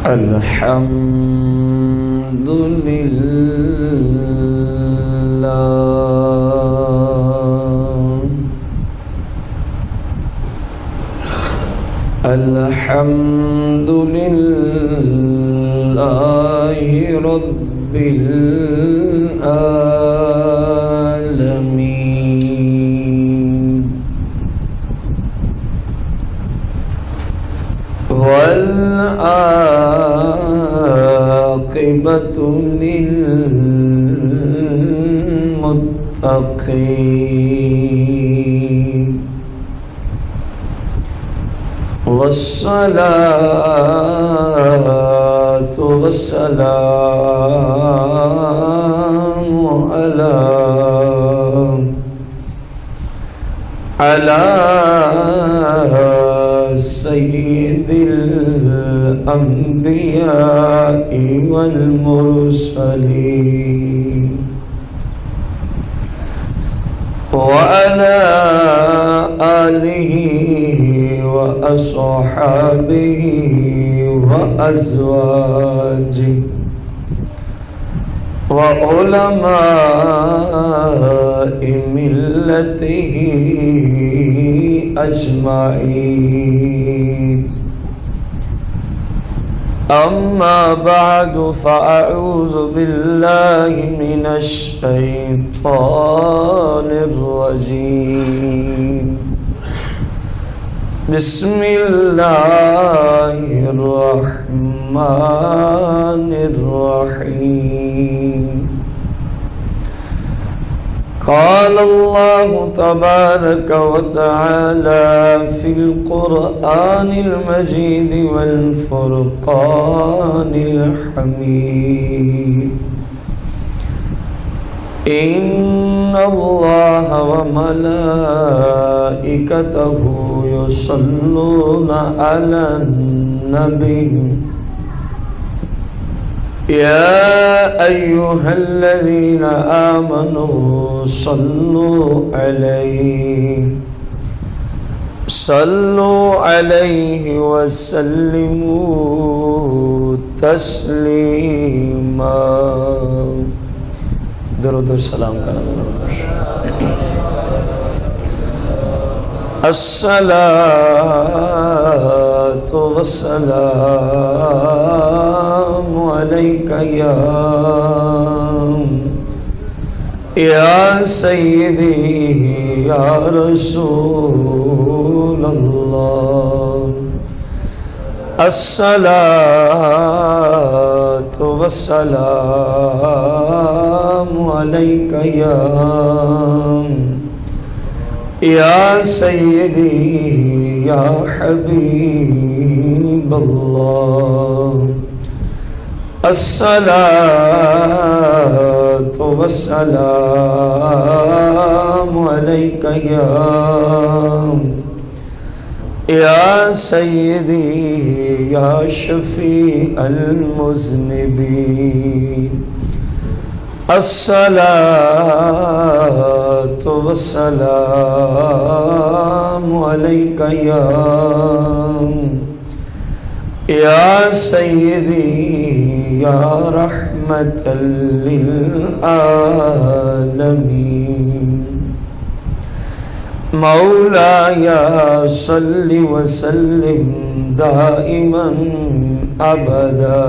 الحمد لله الحمد لله رب العالمين والعاقبة للمتقين والصلاة والسلام على سيد الأنبياء والمرسلين وعلى آله وأصحابه وأزواجه وعلماء ملته أجمعين. أما بعد فأعوذ بالله من الشيطان الرجيم. بسم الله الرحمن الرحيم. قال الله تبارك وتعالى في القرآن المجيد والفرقان الحميد: إن الله وملائكته يصلون على النبي يا أيها الذين آمنوا صلوا عليه وسلموا تسليما. درود و سلام کرنا. الصلاة والسلام عليك يا سيدي يا رسول الله. الصلاة والسلام عليك يا سيدي يا حبيب الله. الصلاة والسلام عليك يا سيدي يا شفيع المذنبين. الصلاة والسلام عليك يا سيدي يا رحمة للعالمين. مولاي صل وسلم دائما أبدا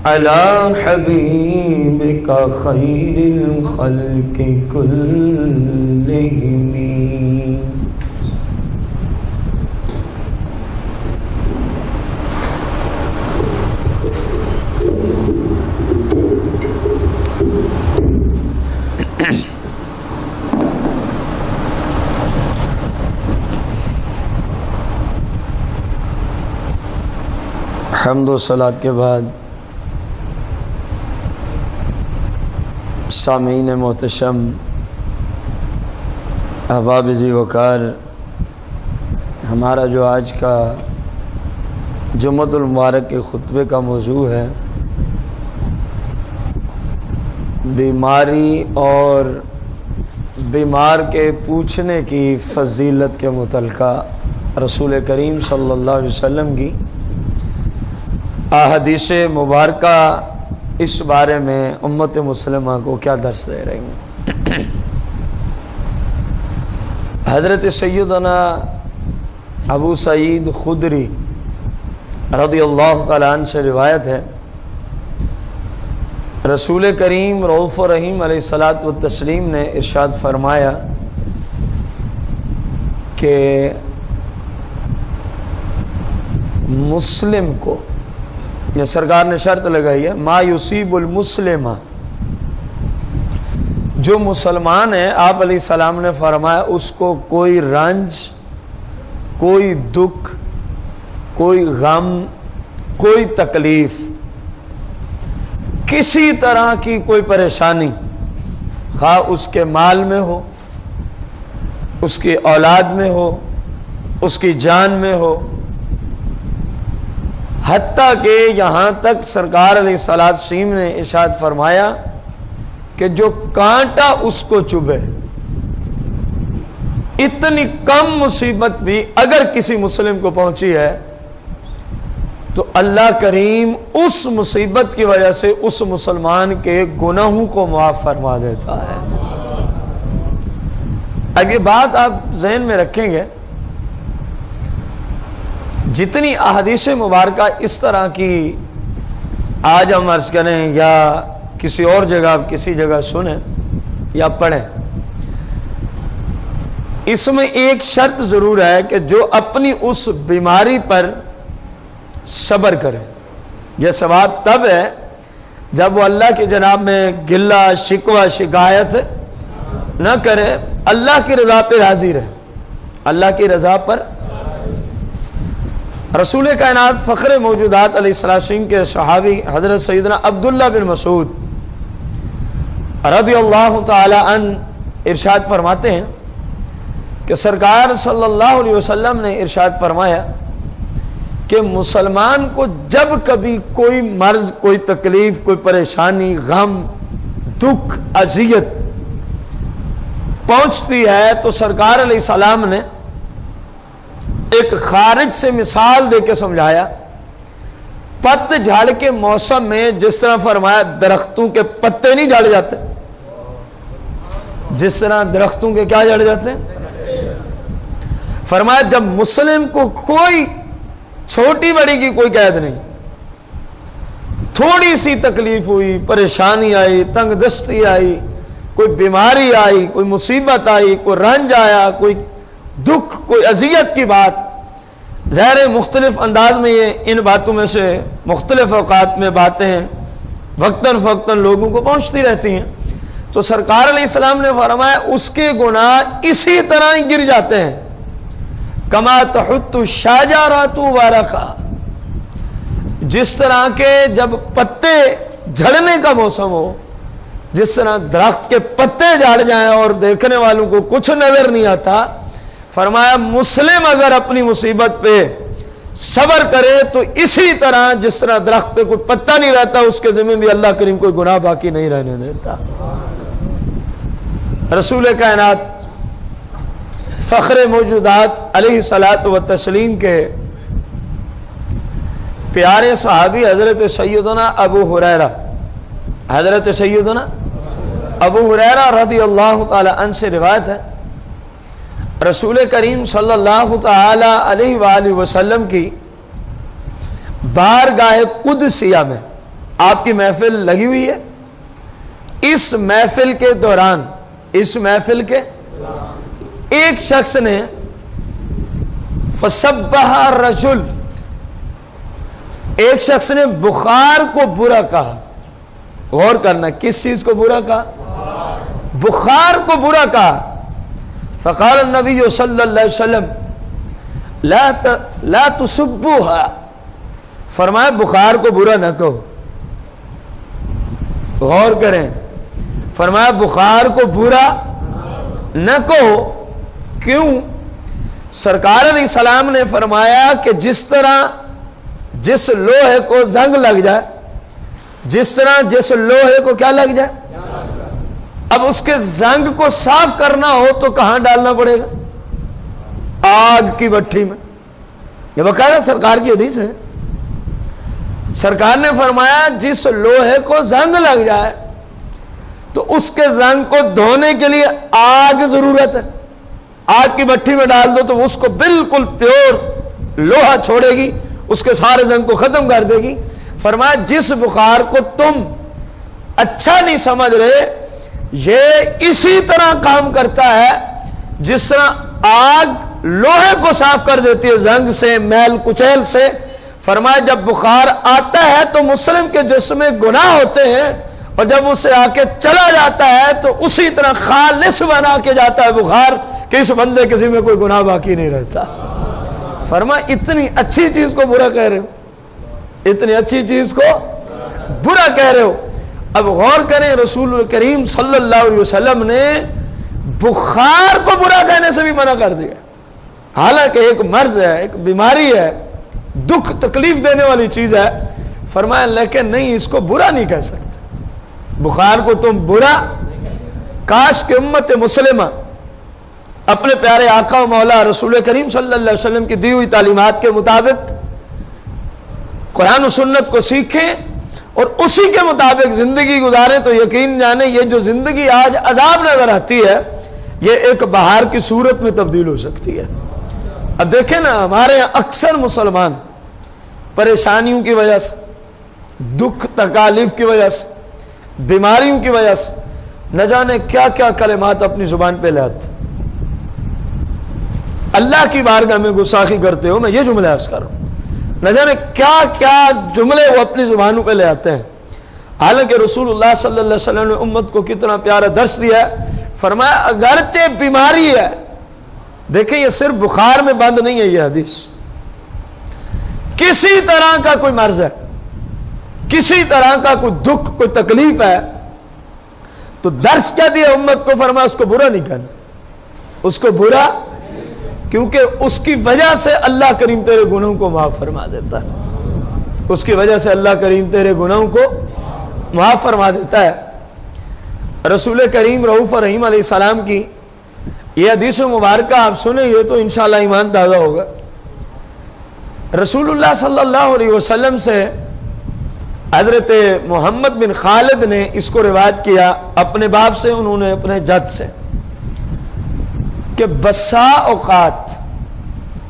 على حبيبك خير الخلق كلهم. حمد و صلات کے بعد سامعین محتشم، احباب ذی وقار، ہمارا جو آج کا جمعۃ المبارک کے خطبے کا موضوع ہے بیماری اور بیمار کے پوچھنے کی فضیلت کے متعلقہ رسول کریم صلی اللہ علیہ وسلم کی احادیث مبارکہ اس بارے میں امت مسلمہ کو کیا درس دے رہی ہیں؟ حضرت سیدنا ابو سعید خدری رضی اللہ تعالیٰ عنہ سے روایت ہے، رسول کریم رؤوف الرحیم علیہ الصلاۃ والتسلیم نے ارشاد فرمایا کہ مسلم کو، یہ سرکار نے شرط لگائی ہے، ما یصیب المسلم، جو مسلمان ہے آپ علیہ السلام نے فرمایا اس کو کوئی رنج، کوئی دکھ، کوئی غم، کوئی تکلیف، کسی طرح کی کوئی پریشانی، خواہ اس کے مال میں ہو، اس کی اولاد میں ہو، اس کی جان میں ہو، حتیٰ کہ یہاں تک سرکار علیہ السلام نے ارشاد فرمایا کہ جو کانٹا اس کو چبھے، اتنی کم مصیبت بھی اگر کسی مسلم کو پہنچی ہے تو اللہ کریم اس مصیبت کی وجہ سے اس مسلمان کے گناہوں کو معاف فرما دیتا ہے۔ اب یہ بات آپ ذہن میں رکھیں گے، جتنی احادیث مبارکہ اس طرح کی آج ہم عرض کریں یا کسی اور جگہ کسی جگہ سنیں یا پڑھیں، اس میں ایک شرط ضرور ہے کہ جو اپنی اس بیماری پر صبر کرے۔ یہ ثواب تب ہے جب وہ اللہ کی جناب میں گلہ شکوہ شکایت نہ کرے، اللہ کی رضا پہ راضی رہے، اللہ کی رضا پر۔ رسول کائنات فخر موجودات علیہ السلام کے صحابی حضرت سیدنا عبداللہ بن مسعود رضی اللہ تعالی عنہ ارشاد فرماتے ہیں کہ سرکار صلی اللہ علیہ وسلم نے ارشاد فرمایا کہ مسلمان کو جب کبھی کوئی مرض، کوئی تکلیف، کوئی پریشانی، غم، دکھ، اذیت پہنچتی ہے تو سرکار علیہ السلام نے ایک خارج سے مثال دے کے سمجھایا، پت جھاڑ کے موسم میں جس طرح فرمایا درختوں کے پتے نہیں جھڑ جاتے، جس طرح درختوں کے کیا جھڑ جاتے ہیں، فرمایا جب مسلم کو کوئی چھوٹی بڑی کی کوئی قید نہیں، تھوڑی سی تکلیف ہوئی، پریشانی آئی، تنگ دستی آئی، کوئی بیماری آئی، کوئی مصیبت آئی، کوئی رنج آیا، کوئی دکھ، کوئی اذیت کی بات، ظاہر مختلف انداز میں یہ ان باتوں میں سے مختلف اوقات میں باتیں وقتاً فوقتاً لوگوں کو پہنچتی رہتی ہیں، تو سرکار علیہ السلام نے فرمایا اس کے گناہ اسی طرح ہی گر جاتے ہیں، کما تحط الشجرۃ ورقا، جس طرح کے جب پتے جھڑنے کا موسم ہو، جس طرح درخت کے پتے جھڑ جائیں اور دیکھنے والوں کو کچھ نظر نہیں آتا، فرمایا مسلم اگر اپنی مصیبت پہ صبر کرے تو اسی طرح جس طرح درخت پہ کوئی پتا نہیں رہتا اس کے ذمہ بھی اللہ کریم کوئی گناہ باقی نہیں رہنے دیتا۔ رسول کائنات فخر موجودات علیہ الصلاۃ والتسلیم کے پیارے صحابی حضرت سیدنا ابو ہریرہ، حضرت سیدنا ابو ہریرہ رضی اللہ تعالی عنہ سے روایت ہے، رسول کریم صلی اللہ تعالی علیہ وآلہ وسلم کی بارگاہ قدسیہ میں آپ کی محفل لگی ہوئی ہے، اس محفل کے دوران ایک شخص نے فسبح الرجل، ایک شخص نے بخار کو برا کہا، غور کرنا کس چیز کو برا کہا، بخار کو برا کہا، فقال النبی صلی اللہ علیہ وسلم لا تسبوها، فرمایا بخار کو برا نہ کہو، غور کریں، فرمایا بخار کو برا نہ کہو، کیوں؟ سرکار علیہ السلام نے فرمایا کہ جس طرح جس لوہے کو زنگ لگ جائے، جس طرح جس لوہے کو کیا لگ جائے، اب اس کے زنگ کو صاف کرنا ہو تو کہاں ڈالنا پڑے گا؟ آگ کی بھٹی میں، یہ باقاعدہ سرکار کی حدیث ہے، سرکار نے فرمایا جس لوہے کو زنگ لگ جائے تو اس کے زنگ کو دھونے کے لیے آگ ضرورت ہے. آگ کی بھٹی میں ڈال دو تو اس کو بالکل پیور لوہا چھوڑے گی, اس کے سارے زنگ کو ختم کر دے گی. فرمایا جس بخار کو تم اچھا نہیں سمجھ رہے یہ اسی طرح کام کرتا ہے جس طرح آگ لوہے کو صاف کر دیتی ہے زنگ سے, میل کچیل سے. فرمایا جب بخار آتا ہے تو مسلم کے جسم میں گناہ ہوتے ہیں, اور جب اسے آ کے چلا جاتا ہے تو اسی طرح خالص بنا کے جاتا ہے بخار کہ اس بندے کسی میں کوئی گناہ باقی نہیں رہتا. فرمایا اتنی اچھی چیز کو برا کہہ رہے ہو, اتنی اچھی چیز کو برا کہہ رہے ہو. اب غور کریں, رسول کریم صلی اللہ علیہ وسلم نے بخار کو برا کہنے سے بھی منع کر دیا, حالانکہ ایک مرض ہے, ایک بیماری ہے, دکھ تکلیف دینے والی چیز ہے. فرمایا لیکن نہیں, اس کو برا نہیں کہہ سکتے. بخار کو تم برا, کاش کہ امت مسلمہ اپنے پیارے آقا و مولا رسول کریم صلی اللہ علیہ وسلم کی دی ہوئی تعلیمات کے مطابق قرآن و سنت کو سیکھیں اور اسی کے مطابق زندگی گزاریں, تو یقین جانیں یہ جو زندگی آج عذاب نظر آتی ہے یہ ایک بہار کی صورت میں تبدیل ہو سکتی ہے. اب دیکھیں نا, ہمارے یہاں اکثر مسلمان پریشانیوں کی وجہ سے, دکھ تکالیف کی وجہ سے, بیماریوں کی وجہ سے نہ جانے کیا کیا کلمات اپنی زبان پہ لے آتے. اللہ کی بارگاہ میں گستاخی کرتے ہو, میں یہ جملے عرض کر رہا ہوں, نہ جانے کیا کیا جملے وہ اپنی زبانوں پہ لے آتے ہیں. حالانکہ رسول اللہ صلی اللہ علیہ وسلم نے امت کو کتنا پیارا درس دیا ہے. فرمایا اگرچہ بیماری ہے, دیکھیں یہ صرف بخار میں بند نہیں ہے یہ حدیث, کسی طرح کا کوئی مرض ہے, کسی طرح کا کوئی دکھ, کوئی تکلیف ہے, تو درس کیا دیا امت کو؟ فرمایا اس کو برا نہیں کہنا, اس کو برا, کیونکہ اس کی وجہ سے اللہ کریم تیرے گناہوں کو معاف فرما دیتا ہے, اس کی وجہ سے اللہ کریم تیرے گناہوں کو معاف فرما دیتا ہے. رسول کریم رؤوف رحیم علیہ السلام کی یہ حدیث مبارکہ آپ سنیں گے تو انشاءاللہ ایمان تازہ ہوگا. رسول اللہ صلی اللہ علیہ وسلم سے حضرت محمد بن خالد نے اس کو روایت کیا اپنے باپ سے, انہوں نے اپنے جد سے, کہ بسا اوقات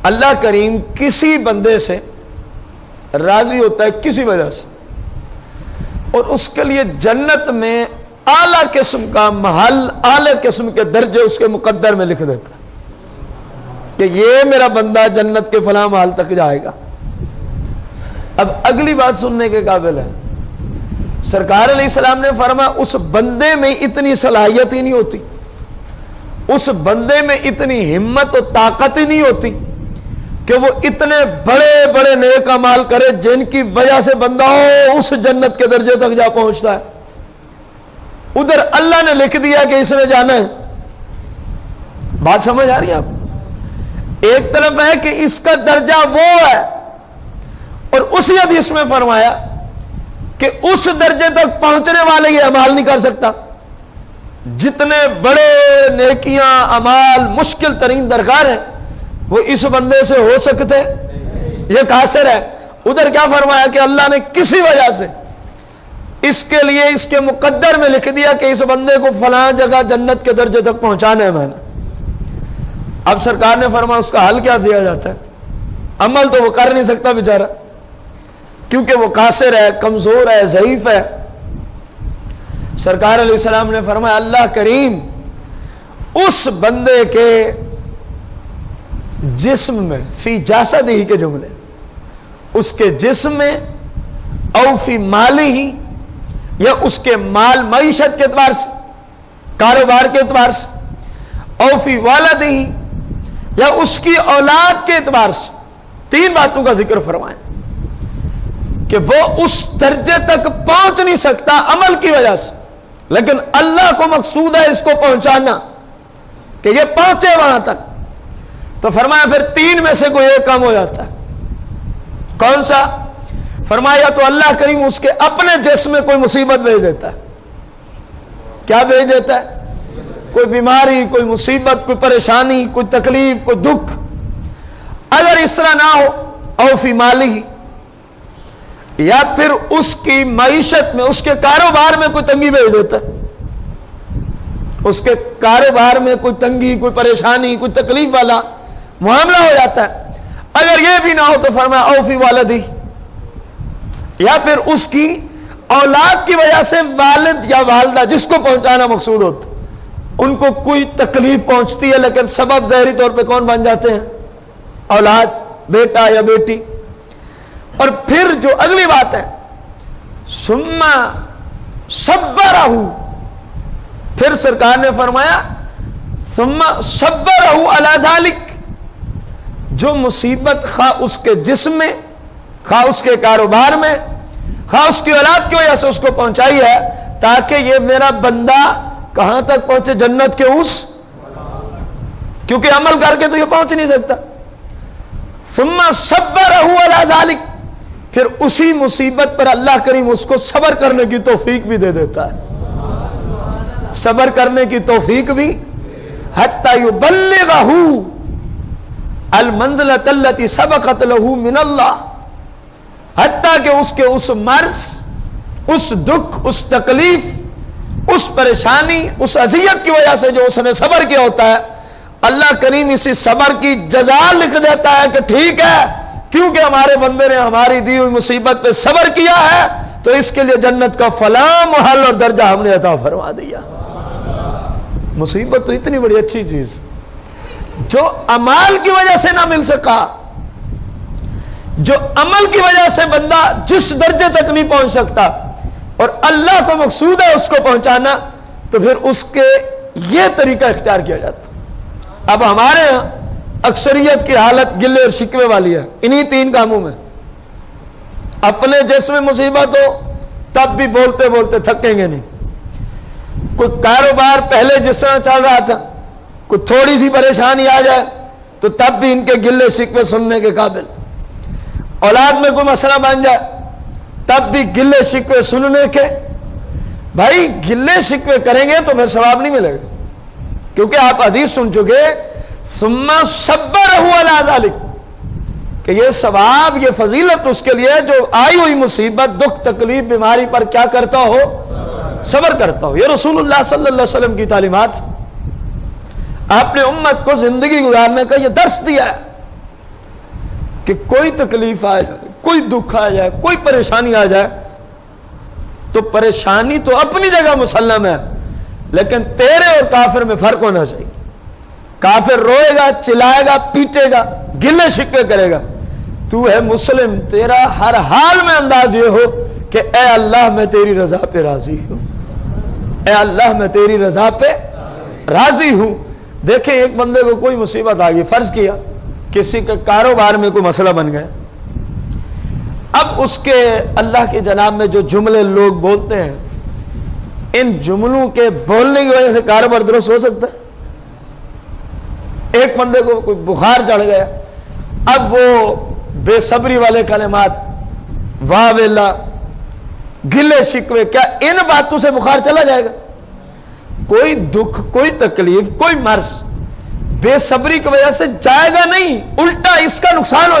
اللہ کریم کسی بندے سے راضی ہوتا ہے کسی وجہ سے, اور اس کے لیے جنت میں اعلیٰ قسم کا محل, اعلیٰ قسم کے درجے اس کے مقدر میں لکھ دیتا ہے کہ یہ میرا بندہ جنت کے فلاں محل تک جائے گا. اب اگلی بات سننے کے قابل ہے, سرکار علیہ السلام نے فرمایا اس بندے میں اتنی صلاحیت ہی نہیں ہوتی, اس بندے میں اتنی ہمت و طاقت ہی نہیں ہوتی کہ وہ اتنے بڑے بڑے نیک اعمال کرے جن کی وجہ سے بندہ اس جنت کے درجے تک جا پہنچتا ہے. ادھر اللہ نے لکھ دیا کہ اس نے جانا ہے. بات سمجھ آ رہی ہے آپ؟ ایک طرف ہے کہ اس کا درجہ وہ ہے, اور اسی حدیث میں فرمایا کہ اس درجے تک پہنچنے والے یہ اعمال نہیں کر سکتا. جتنے بڑے نیکیاں اعمال مشکل ترین درکار ہیں وہ اس بندے سے ہو سکتے, یہ قاصر ہے. ادھر کیا فرمایا کہ اللہ نے کسی وجہ سے اس کے لیے اس کے مقدر میں لکھ دیا کہ اس بندے کو فلاں جگہ جنت کے درجے تک پہنچانا ہے میں نے. اب سرکار نے فرمایا اس کا حل کیا دیا جاتا ہے؟ عمل تو وہ کر نہیں سکتا بیچارہ, کیونکہ وہ قاصر ہے, کمزور ہے, ضعیف ہے. سرکار علیہ السلام نے فرمایا اللہ کریم اس بندے کے جسم میں, فی جاسد ہی کے جملے, اس کے جسم میں, او فی مالی ہی, یا اس کے مال معیشت کے اعتبار سے, کاروبار کے اعتبار سے, او فی والد ہی, یا اس کی اولاد کے اعتبار سے, تین باتوں کا ذکر فرمائیں کہ وہ اس درجے تک پہنچ نہیں سکتا عمل کی وجہ سے, لیکن اللہ کو مقصود ہے اس کو پہنچانا کہ یہ پہنچے وہاں تک. تو فرمایا پھر تین میں سے کوئی ایک کام ہو جاتا ہے. کون سا؟ فرمایا تو اللہ کریم اس کے اپنے جسم میں کوئی مصیبت بھیج دیتا ہے. کیا بھیج دیتا ہے؟ کوئی بیماری, کوئی مصیبت, کوئی پریشانی, کوئی تکلیف, کوئی دکھ. اگر اس طرح نہ ہو, او فی مالی ہی, یا پھر اس کی معیشت میں، اس کے کاروبار میں کوئی تنگی بھیج دیتا ہے، اس کے کاروبار میں کوئی تنگی، کوئی پریشانی، کوئی تکلیف والا معاملہ ہو جاتا ہے۔ اگر یہ بھی نہ ہو تو فرمایا اوفی والدی، یا پھر اس کی اولاد کی وجہ سے والد یا والدہ جس کو پہنچانا مقصود ہوتا ان کو کوئی تکلیف پہنچتی ہے، لیکن سبب ظاہری طور پہ کون بن جاتے ہیں؟ اولاد، بیٹا یا بیٹی۔ اور پھر جو اگلی بات ہے ثم صبرہ، پھر سرکار نے فرمایا ثم صبرہ علی ذلک، جو مصیبت خواہ اس کے جسم میں، خواہ اس کے کاروبار میں، خواہ اس کی اولاد کی وجہ سے اس کو پہنچائی ہے، تاکہ یہ میرا بندہ کہاں تک پہنچے؟ جنت کے اس، کیونکہ عمل کر کے تو یہ پہنچ نہیں سکتا۔ ثم صبرہ علی ذلک، پھر اسی مصیبت پر اللہ کریم اس کو صبر کرنے کی توفیق بھی دے دیتا ہے، صبر کرنے کی توفیق بھی، حتی یبلغہ المنزلۃ التی سبقت لہ من اللہ، حتیٰ کہ اس کے اس مرض، اس دکھ، اس تکلیف، اس پریشانی، اس اذیت کی وجہ سے جو اس نے صبر کیا ہوتا ہے، اللہ کریم اسی صبر کی جزا لکھ دیتا ہے کہ ٹھیک ہے، کیونکہ ہمارے بندے نے ہماری دی ہوئی مصیبت پہ صبر کیا ہے تو اس کے لیے جنت کا فلاں محل اور درجہ ہم نے عطا فرما دیا۔ مصیبت تو اتنی بڑی اچھی چیز جو عمال کی وجہ سے نہ مل سکا، جو عمل کی وجہ سے بندہ جس درجے تک نہیں پہنچ سکتا اور اللہ کو مقصود ہے اس کو پہنچانا، تو پھر اس کے یہ طریقہ اختیار کیا جاتا۔ اب ہمارے ہاں اکثریت کی حالت گلے اور شکوے والی ہے انہی تین کاموں میں۔ اپنے جسم میں مصیبت ہو تب بھی بولتے بولتے تھکیں گے نہیں، کوئی کاروبار پہلے جس طرح چل رہا تھا، کوئی تھوڑی سی پریشانی آ جائے تو تب بھی ان کے گلے شکوے سننے کے قابل، اولاد میں کوئی مسئلہ بن جائے تب بھی گلے شکوے سننے کے۔ بھائی گلے شکوے کریں گے تو پھر ثواب نہیں ملے گا، کیونکہ آپ حدیث سن چکے ثم صبرہ علی ذلک، کہ یہ ثواب، یہ فضیلت اس کے لیے جو آئی ہوئی مصیبت، دکھ، تکلیف، بیماری پر کیا کرتا ہو؟ صبر کرتا ہو۔ یہ رسول اللہ صلی اللہ علیہ وسلم کی تعلیمات، آپ نے امت کو زندگی گزارنے کا یہ درس دیا ہے کہ کوئی تکلیف آ جائے، کوئی دکھ آ جائے، کوئی پریشانی آ جائے تو پریشانی تو اپنی جگہ مسلم ہے، لیکن تیرے اور کافر میں فرق ہونا چاہیے۔ کافر روئے گا، چلائے گا، پیٹے گا، گلے شکوے کرے گا، تو ہے مسلم، تیرا ہر حال میں انداز یہ ہو کہ اے اللہ میں تیری رضا پہ راضی ہوں، اے اللہ میں تیری رضا پہ راضی ہوں۔ دیکھیں ایک بندے کو کوئی مصیبت آ گئی، فرض کیا کسی کے کاروبار میں کوئی مسئلہ بن گیا، اب اس کے اللہ کے جناب میں جو جملے لوگ بولتے ہیں، ان جملوں کے بولنے کی وجہ سے کاروبار درست ہو سکتا ہے؟ ایک بندے کو کوئی بخار چڑھ گیا، اب وہ بے صبری والے کلمات، واہ ویلا، گلے شکوے، کیا ان باتوں سے بخار چلا جائے گا؟ کوئی دکھ، کوئی تکلیف، کوئی مرض بے صبری کی وجہ سے جائے گا نہیں، الٹا اس کا نقصان ہو جائے گا۔